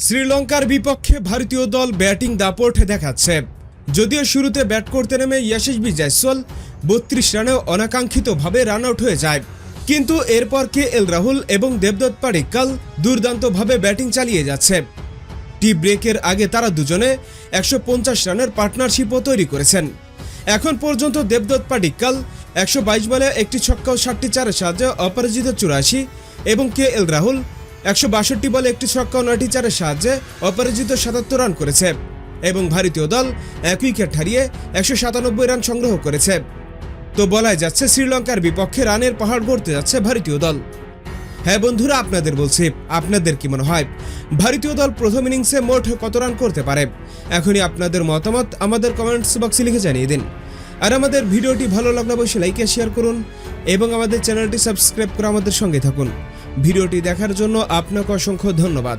শ্রীলঙ্কার বিপক্ষে ভারতীয় দল ব্যাটিং দাপট দেখাচ্ছে। যদিও শুরুতে ব্যাট করতে নেমে ইয়াশাসবি জয়সওয়াল 32 রানে অনাকাঙ্ক্ষিতভাবে রান আউট হয়ে যায়, কিন্তু এরপর কেএল রাহুল এবং দেবদত্ত পাডিক্কাল দুর্দান্তভাবে ব্যাটিং চালিয়ে যাচ্ছে। টি ব্রেকের আগে তারা দুজনে 150 রানের পার্টনারশিপও তৈরি করেছেন। এখন পর্যন্ত দেবদত্ত পাডিক্কাল 122 বলে একটি ছক্কা ও 7টি চারের সাহায্যে অপরাজিত 84 এবং কেএল রাহুল 162 বলে একটি ছক্কা ও 9টি চারের সাহায্যে অপরাজিত 77 রান করেছে এবং ভারতীয় দল 1 উইকেট হারিয়ে 197 রান সংগ্রহ করেছে। তো বলাই যাচ্ছে শ্রীলঙ্কার বিপক্ষে রানের পাহাড় গড়তে যাচ্ছে ভারতীয় দল। হ্যাঁ বন্ধুরা, আপনাদের বলছি, আপনাদের কি মনে হয় ভারতীয় দল প্রথম ইনিংসে মোট কত রান করতে পারে? এখনই আপনাদের মতামত আমাদের কমেন্টস বক্সে লিখে জানিয়ে দিন। আর আমাদের ভিডিওটি ভালো লাগলে অবশ্যই লাইক আর শেয়ার করুন এবং আমাদের চ্যানেলটি সাবস্ক্রাইব করে আমাদের সঙ্গে থাকুন। ভিডিওটি দেখার জন্য আপনাকে অসংখ্য ধন্যবাদ।